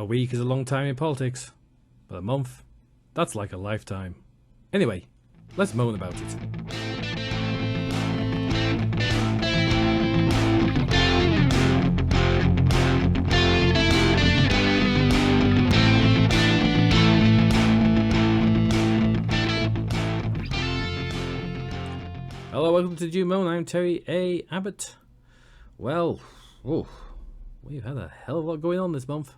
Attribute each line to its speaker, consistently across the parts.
Speaker 1: A week is a long time in politics, but a month, that's like a lifetime. Anyway, let's moan about it. Hello, welcome to June Moan. I'm Terry A. Abbott. Well, we've had a hell of a lot going on this month,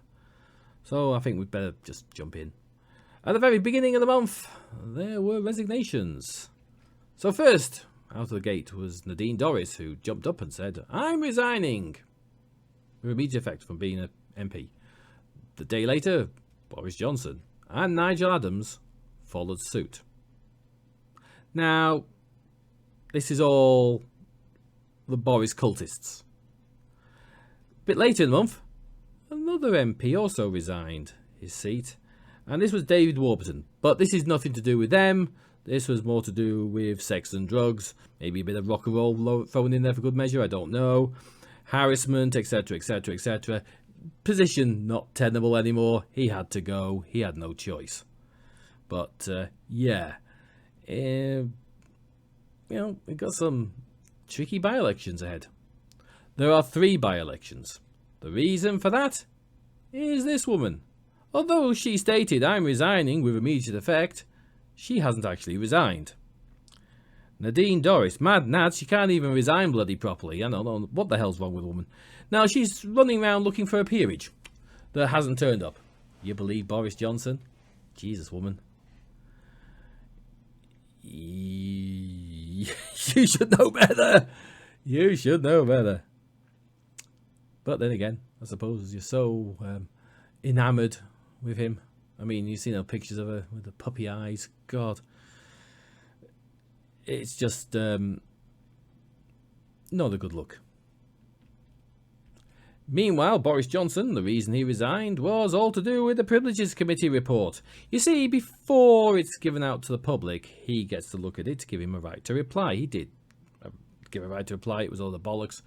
Speaker 1: so I think we'd better just jump in. At the very beginning of the month, there were resignations. So first, out of the gate was Nadine Dorries, who jumped up and said, "I'm resigning," with immediate effect from being an MP. The day later, Boris Johnson and Nigel Adams followed suit. Now, this is all the Boris cultists. A bit later in the month, another MP also resigned his seat, and this was David Warburton. But this is nothing to do with them. This was more to do with sex and drugs, maybe a bit of rock and roll thrown in there for good measure, I don't know. Harassment, etc, etc, etc. Position not tenable anymore. He had to go. He had no choice. But, we've got some tricky by-elections ahead. There are 3 by-elections. The reason for that is this woman. Although she stated, "I'm resigning with immediate effect," she hasn't actually resigned. Nadine Dorries, mad Nad, she can't even resign bloody properly. I don't know what the hell's wrong with the woman. Now she's running around looking for a peerage that hasn't turned up. You believe Boris Johnson? Jesus, woman. You should know better. You should know better. But then again, I suppose you're so enamoured with him. I mean, you've seen her pictures of her with the puppy eyes. God. It's just not a good look. Meanwhile, Boris Johnson, the reason he resigned was all to do with the Privileges Committee report. You see, before it's given out to the public, he gets to look at it to give him a right to reply. He did give a right to reply. It was all the bollocks.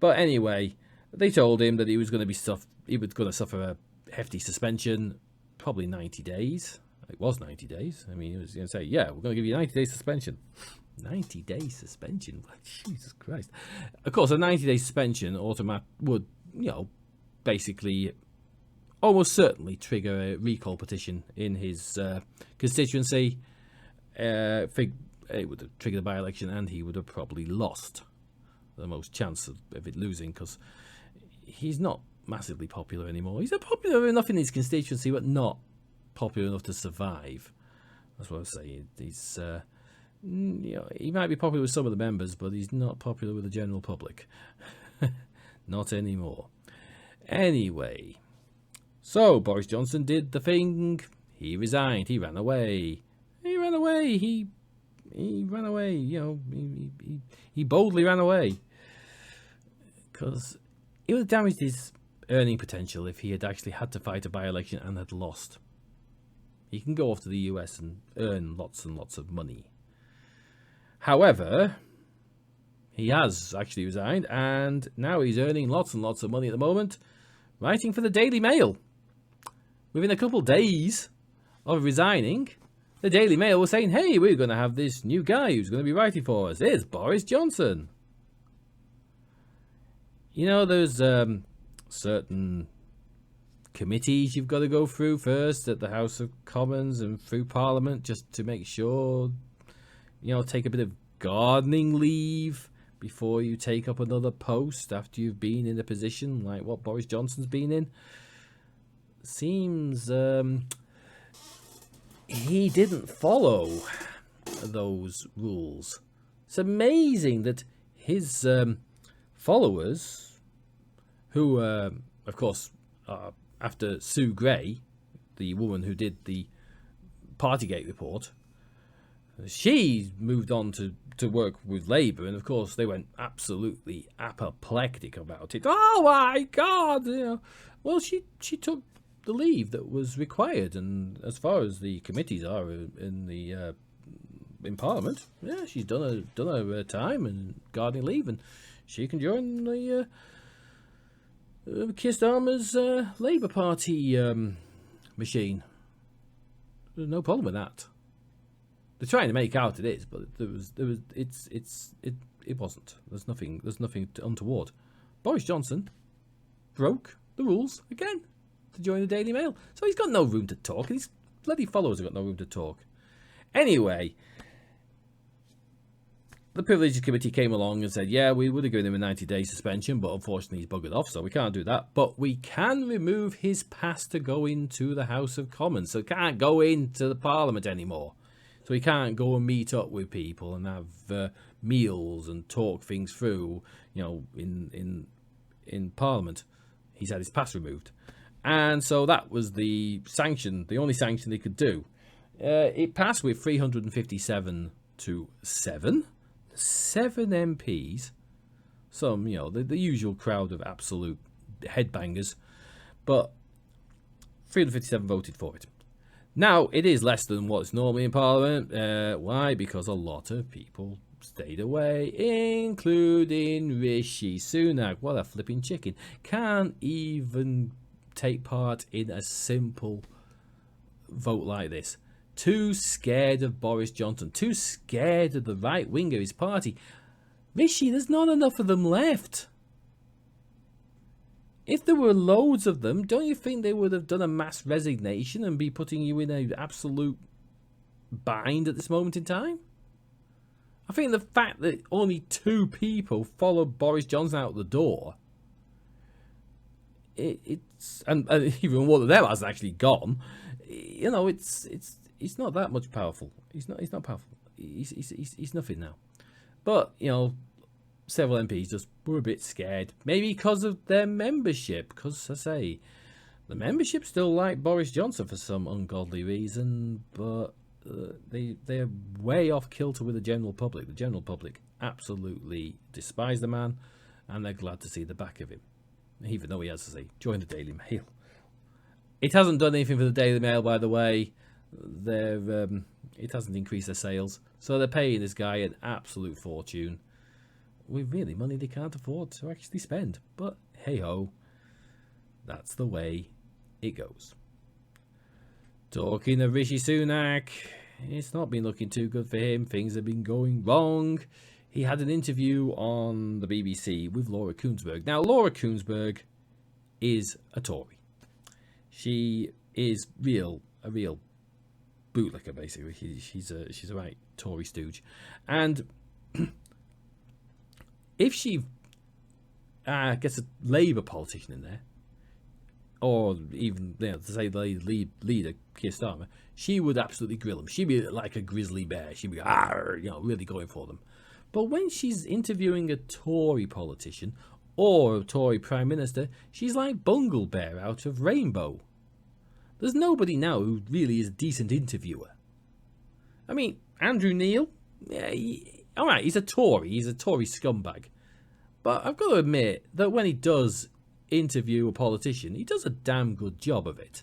Speaker 1: But anyway, they told him that he was going to suffer a hefty suspension, probably 90 days. It was 90 days. I mean, he was going to say, yeah, we're going to give you a 90-day suspension. 90-day suspension? Jesus Christ. Of course, a 90-day suspension would, basically almost certainly trigger a recall petition in his constituency. It would have triggered a by-election, and he would have probably lost. The most chance of it losing, because he's not massively popular anymore. He's popular enough in his constituency, but not popular enough to survive. That's what I say. He's, he might be popular with some of the members, but he's not popular with the general public. Not anymore. Anyway, so Boris Johnson did the thing. He resigned. He ran away. He ran away. He ran away. He boldly ran away. Because it would have damaged his earning potential if he had actually had to fight a by-election and had lost. He can go off to the US and earn lots and lots of money. However, he has actually resigned, and now he's earning lots and lots of money at the moment, writing for the Daily Mail. Within a couple of days of resigning, the Daily Mail was saying, "Hey, we're going to have this new guy who's going to be writing for us. It's Boris Johnson." There's certain committees you've got to go through first at the House of Commons and through Parliament, just to make sure, take a bit of gardening leave before you take up another post after you've been in a position like what Boris Johnson's been in. Seems he didn't follow those rules. It's amazing that his followers, who, of course, after Sue Gray, the woman who did the Partygate report, she moved on to work with Labour, and of course they went absolutely apoplectic about it. Oh my God! Well, she took the leave that was required, and as far as the committees are in Parliament, yeah, she's done her time and gardening leave, and she can join the Keir Starmer's Labour Party machine. There's no problem with that. They're trying to make out it is, but it wasn't. There's nothing untoward. Boris Johnson broke the rules again to join the Daily Mail, so he's got no room to talk, and his bloody followers have got no room to talk. Anyway, the Privileges Committee came along and said, yeah, we would have given him a 90-day suspension, but unfortunately he's buggered off, so we can't do that. But we can remove his pass to go into the House of Commons, so he can't go into the Parliament anymore. So he can't go and meet up with people and have meals and talk things through, in Parliament. He's had his pass removed. And so that was the sanction, the only sanction they could do. It passed with 357 to 7. 7 MPs. Some, the usual crowd of absolute headbangers. But 357 voted for it. Now, it is less than what's normally in Parliament. Why? Because a lot of people stayed away, including Rishi Sunak. What a flipping chicken. Can't even take part in a simple vote like this. Too scared of Boris Johnson. Too scared of the right wing of his party. Rishi, there's not enough of them left. If there were loads of them, don't you think they would have done a mass resignation and be putting you in an absolute bind at this moment in time? I think the fact that only 2 people followed Boris Johnson out the door, it's and even one of them hasn't actually gone. It's not that much powerful. He's not powerful. He's nothing now. But several MPs just were a bit scared, maybe because of their membership. Because I say, the membership still like Boris Johnson for some ungodly reason, but they're way off kilter with the general public. The general public absolutely despise the man, and they're glad to see the back of him, even though he has to say, join the Daily Mail. It hasn't done anything for the Daily Mail, by the way. It hasn't increased their sales, so they're paying this guy an absolute fortune with really money they can't afford to actually spend. But hey ho, that's the way it goes. Talking of Rishi Sunak, it's not been looking too good for him. Things have been going wrong. He had an interview on the BBC with Laura Kuenssberg. Now, Laura Kuenssberg is a Tory. She is a real bootlicker, basically. She's a right Tory stooge. And if she gets a Labour politician in there, or even to say the leader, Keir Starmer, she would absolutely grill him. She'd be like a grizzly bear. She'd be really going for them. But when she's interviewing a Tory politician or a Tory Prime Minister, she's like Bungle Bear out of Rainbow. There's nobody now who really is a decent interviewer. I mean, Andrew Neil, alright, he's a Tory scumbag. But I've got to admit that when he does interview a politician, he does a damn good job of it.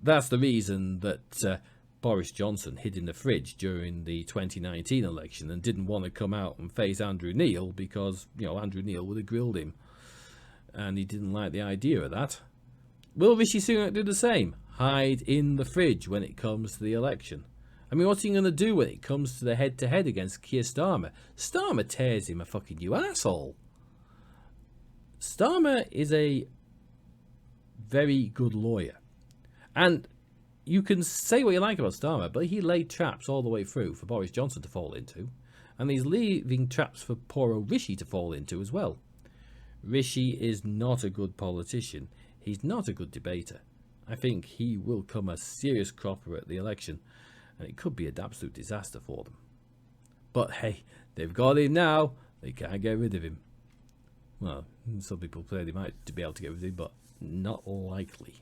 Speaker 1: That's the reason that Boris Johnson hid in the fridge during the 2019 election and didn't want to come out and face Andrew Neil, because, Andrew Neil would have grilled him. And he didn't like the idea of that. Will Rishi Sunak do the same? Hide in the fridge when it comes to the election? I mean, what's he going to do when it comes to the head-to-head against Keir Starmer? Starmer tears him a fucking new asshole. Starmer is a very good lawyer. And you can say what you like about Starmer, but he laid traps all the way through for Boris Johnson to fall into. And he's leaving traps for poor old Rishi to fall into as well. Rishi is not a good politician. He's not a good debater. I think he will come a serious cropper at the election, and it could be an absolute disaster for them. But hey, they've got him now. They can't get rid of him. Well, some people say they might be able to get rid of him, but not likely.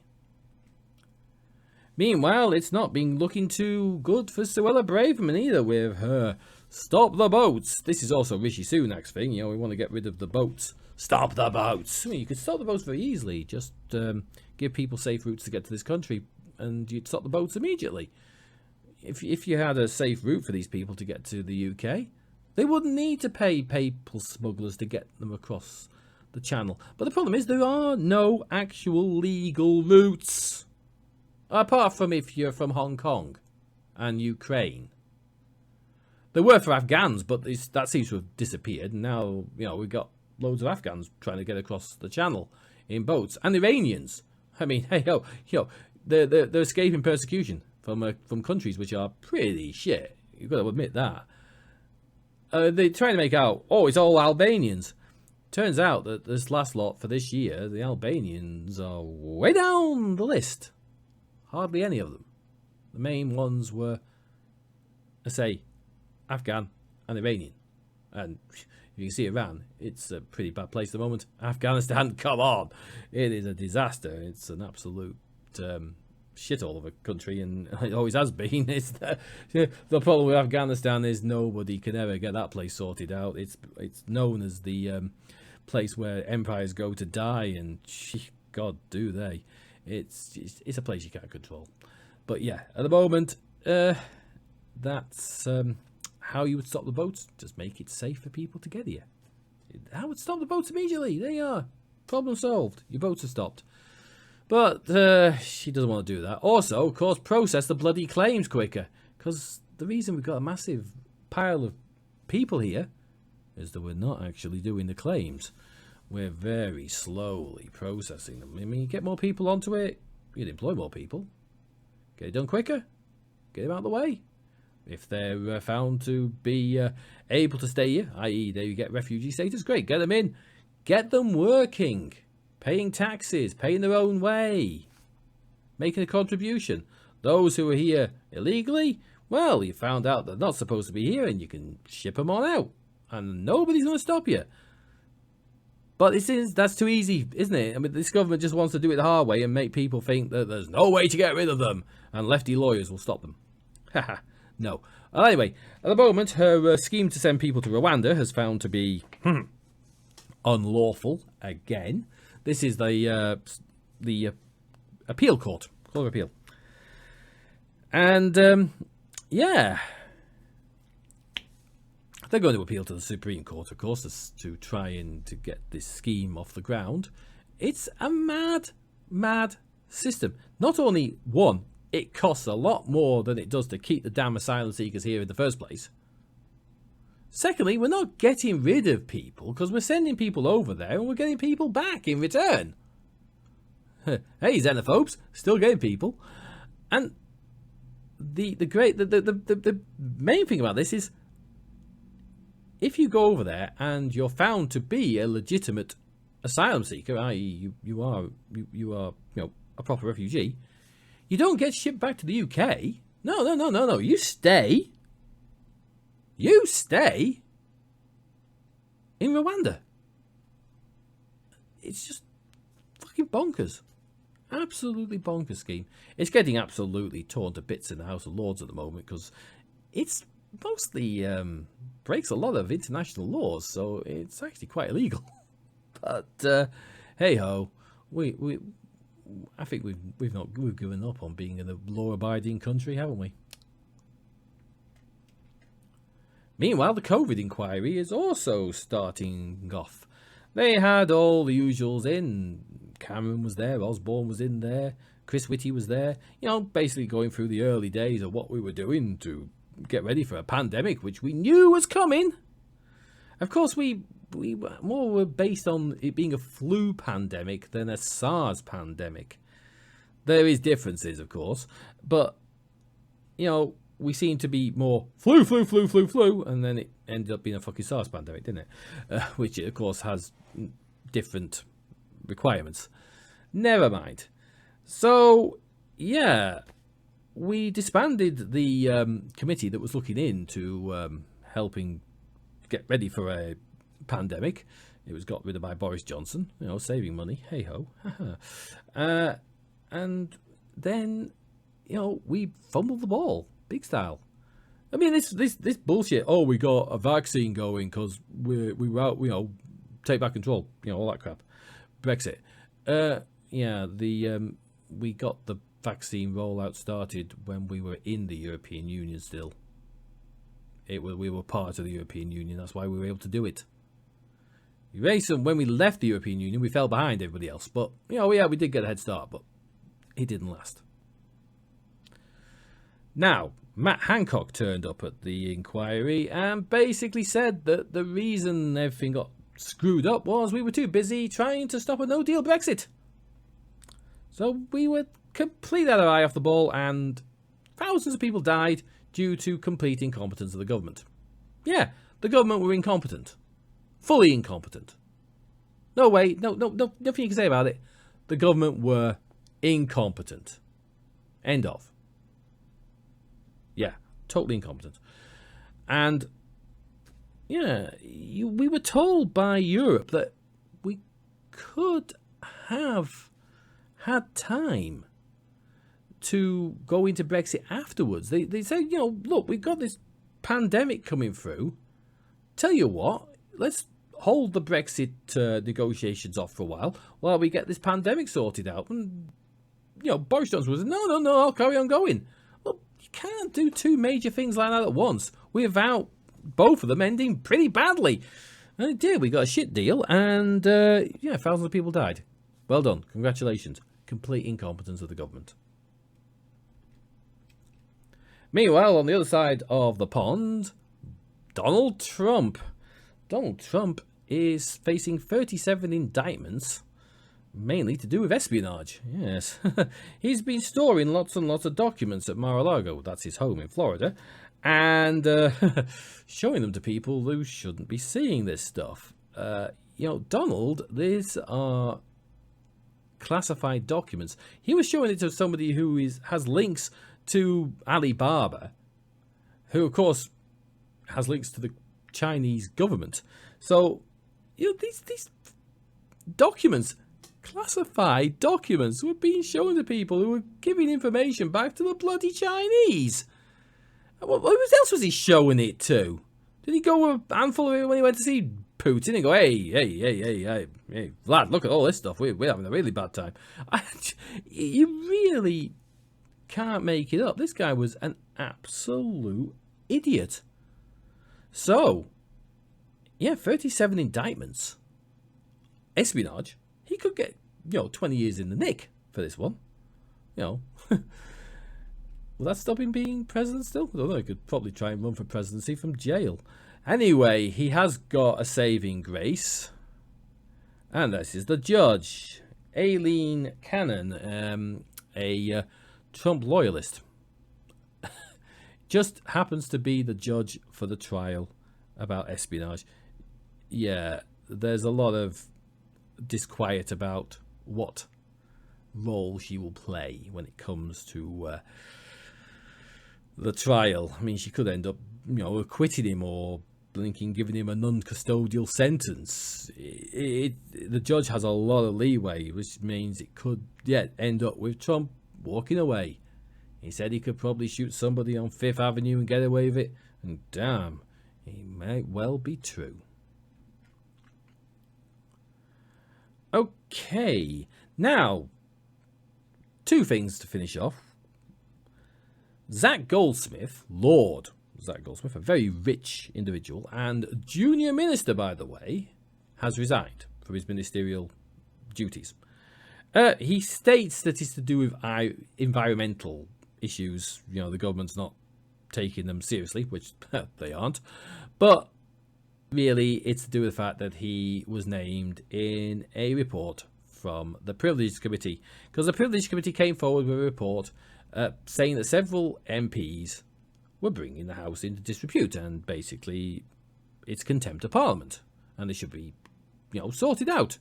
Speaker 1: Meanwhile, it's not been looking too good for Suella Braverman either with her stop the boats. This is also Rishi Sunak's thing. We want to get rid of the boats. Stop the boats. I mean, you could stop the boats very easily. Just give people safe routes to get to this country, and you'd stop the boats immediately. If you had a safe route for these people to get to the UK, they wouldn't need to pay people smugglers to get them across the channel. But the problem is there are no actual legal routes. Apart from if you're from Hong Kong and Ukraine. There were for Afghans, but that seems to have disappeared. And now, we've got loads of Afghans trying to get across the channel in boats. And Iranians. I mean, hey, they're escaping persecution from countries which are pretty shit. You've got to admit that. They're trying to make out, it's all Albanians. Turns out that this last lot for this year, the Albanians are way down the list. Hardly any of them. The main ones were, Afghan and Iranian. And if you can see Iran, it's a pretty bad place at the moment. Afghanistan, come on. It is a disaster. It's an absolute shithole of a country, and it always has been. The problem with Afghanistan is nobody can ever get that place sorted out. It's known as the place where empires go to die, and God, do they. It's a place you can't control. But yeah, at the moment, that's how you would stop the boats. Just make it safe for people to get here. That would stop the boats immediately. There you are. Problem solved. Your boats are stopped. But she doesn't want to do that. Also, of course, process the bloody claims quicker. Because the reason we've got a massive pile of people here is that we're not actually doing the claims. We're very slowly processing them. I mean, you get more people onto it, you'd employ more people. Get it done quicker. Get them out of the way. If they're found to be able to stay here, i.e. they get refugee status, great, get them in. Get them working. Paying taxes, paying their own way. Making a contribution. Those who are here illegally, well, you found out they're not supposed to be here and you can ship them on out. And nobody's going to stop you. But that's too easy, isn't it? I mean, this government just wants to do it the hard way and make people think that there's no way to get rid of them. And lefty lawyers will stop them. Haha, no. Anyway, at the moment, her scheme to send people to Rwanda has found to be unlawful again. This is the appeal court of appeal. And, yeah. They're going to appeal to the Supreme Court, of course, to try and to get this scheme off the ground. It's a mad, mad system. Not only, one, it costs a lot more than it does to keep the damn asylum seekers here in the first place. Secondly, we're not getting rid of people because we're sending people over there and we're getting people back in return. Hey, xenophobes, still getting people. And the main thing about this is, if you go over there and you're found to be a legitimate asylum seeker, i.e. you are a proper refugee, you don't get shipped back to the UK. No. You stay. You stay in Rwanda. It's just fucking bonkers. Absolutely bonkers scheme. It's getting absolutely torn to bits in the House of Lords at the moment because it's mostly breaks a lot of international laws, so it's actually quite illegal. But hey ho, I think we've given up on being in a law-abiding country, haven't we? Meanwhile, the COVID inquiry is also starting off. They had all the usuals in. Cameron was there, Osborne was in there, Chris Whitty was there. Basically going through the early days of what we were doing to get ready for a pandemic, which we knew was coming. Of course, we more were based on it being a flu pandemic than a SARS pandemic. There is differences, of course, but we seem to be more flu, and then it ended up being a fucking SARS pandemic, didn't it? Which, of course, has different requirements. Never mind. So, yeah, we disbanded the committee that was looking into helping get ready for a pandemic. It was got rid of by Boris Johnson, saving money. Hey ho. And then, we fumbled the ball, big style. I mean, this bullshit. Oh, we got a vaccine going because we were out. Take back control. All that crap. Brexit. We got the vaccine rollout started when we were in the European Union still. We were part of the European Union. That's why we were able to do it. When we left the European Union, we fell behind everybody else. But, yeah, we did get a head start, but it didn't last. Now, Matt Hancock turned up at the inquiry and basically said that the reason everything got screwed up was we were too busy trying to stop a no-deal Brexit. So we were completely out of our eye off the ball, and thousands of people died due to complete incompetence of the government. Yeah, the government were incompetent. Fully incompetent. No way, nothing you can say about it. The government were incompetent. End of. Yeah, totally incompetent. And, yeah, we were told by Europe that we could have had time to go into Brexit afterwards. They said, look, we've got this pandemic coming through. Tell you what, let's hold the Brexit negotiations off for a while we get this pandemic sorted out. And, Boris Johnson was, no, I'll carry on going. Well, you can't do two major things like that at once without both of them ending pretty badly. And it did. We got a shit deal, and, thousands of people died. Well done. Congratulations. Complete incompetence of the government. Meanwhile, on the other side of the pond, Donald Trump. Donald Trump is facing 37 indictments, mainly to do with espionage. Yes. He's been storing lots and lots of documents at Mar-a-Lago, that's his home in Florida, and showing them to people who shouldn't be seeing this stuff. Donald, these are classified documents. He was showing it to somebody who has links to Alibaba, who, of course, has links to the Chinese government. So, these documents, classified documents, were being shown to people who were giving information back to the bloody Chinese. Who else was he showing it to? Did he go with a handful of it when he went to see Putin and go, hey, lad, look at all this stuff. We're having a really bad time. You really can't make it up. This guy was an absolute idiot. So, 37 indictments. Espionage. He could get, 20 years in the nick for this one. Will that stop him being president still? I don't know. He could probably try and run for presidency from jail. Anyway, he has got a saving grace. And this is the judge, Aileen Cannon, a Trump loyalist. Just happens to be the judge for the trial about espionage. Yeah, there's a lot of disquiet about what role she will play when it comes to the trial. I mean, she could end up, acquitting him or giving him a non-custodial sentence. The judge has a lot of leeway, which means it could end up with Trump walking away. He said he could probably shoot somebody on Fifth Avenue and get away with it, and damn, it might well be true. Okay, now, two things to finish off. Zach Goldsmith, Lord Zach Goldsmith, a very rich individual and junior minister, by the way, has resigned from his ministerial duties. He states that it's to do with environmental issues. The government's not taking them seriously, which they aren't. But really, it's to do with the fact that he was named in a report from the Privileged Committee. Because the Privileged Committee came forward with a report saying that several MPs were bringing the House into disrepute, and basically it's contempt of Parliament, and they should be, sorted out.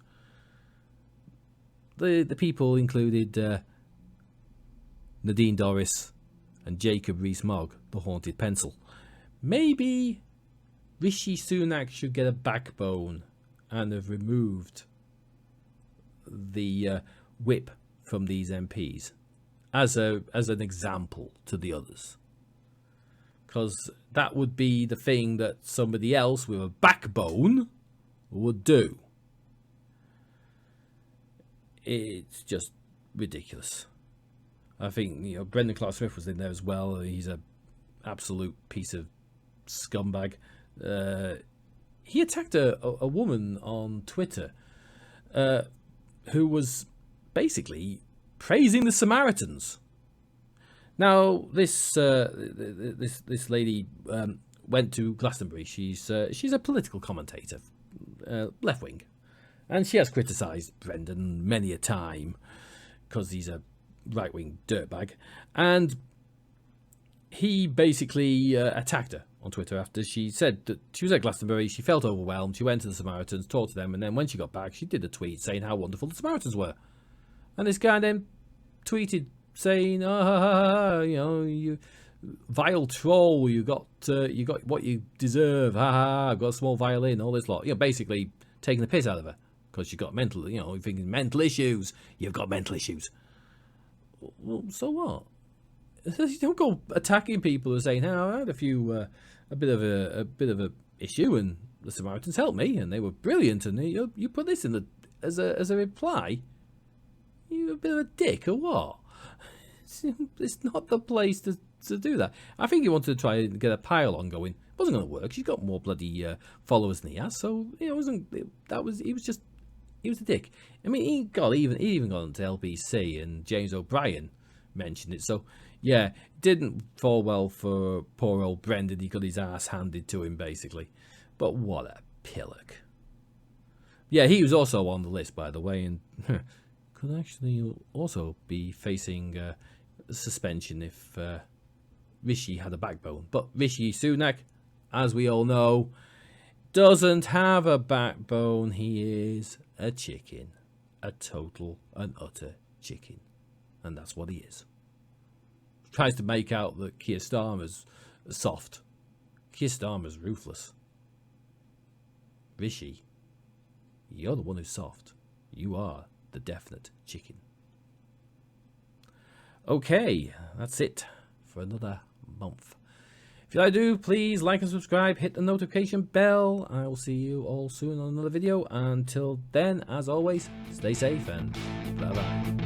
Speaker 1: The people included Nadine Dorries and Jacob Rees-Mogg, the haunted pencil. Maybe Rishi Sunak should get a backbone and have removed the whip from these MPs as an example to the others. Because that would be the thing that somebody else with a backbone would do. It's just ridiculous. I think, Brendan Clark-Smith was in there as well. He's an absolute piece of scumbag. he attacked a woman on Twitter who was basically praising the Samaritans. Now, this lady went to Glastonbury. She's a political commentator, left wing, and she has criticised Brendan many a time because he's a right wing dirtbag, and he basically attacked her on Twitter after she said that she was at Glastonbury. She felt overwhelmed. She went to the Samaritans, talked to them, and then when she got back, she did a tweet saying how wonderful the Samaritans were. And this guy then tweeted saying, you know, you vile troll, you got what you deserve, I've got a small violin, all this lot. You know, basically taking the piss out of her because she got mental, you know, thinking mental issues. You've got mental issues. Well, so what? You don't go attacking people who are saying, I had a bit of a issue, and the Samaritans helped me, and they were brilliant, and you put this in as a reply. You a bit of a dick or what? It's not the place to do that. I think he wanted to try and get a pile on going. It wasn't going to work. She's got more bloody followers than he has, so he was a dick. I mean, he even got onto LBC, and James O'Brien mentioned it. So yeah, it didn't fall well for poor old Brendan. He got his ass handed to him basically. But what a pillock. Yeah, he was also on the list, by the way, and could actually also be facing suspension if Rishi had a backbone. But Rishi Sunak, as we all know, doesn't have a backbone. He is a chicken. A total and utter chicken. And that's what he is. Tries to make out that Keir Starmer's soft. Keir Starmer's ruthless. Rishi, you're the one who's soft. You are the definite chicken. Okay, that's it for another month. If you like to do, please like and subscribe, hit the notification bell. I will see you all soon on another video. Until then, as always, stay safe and bye bye.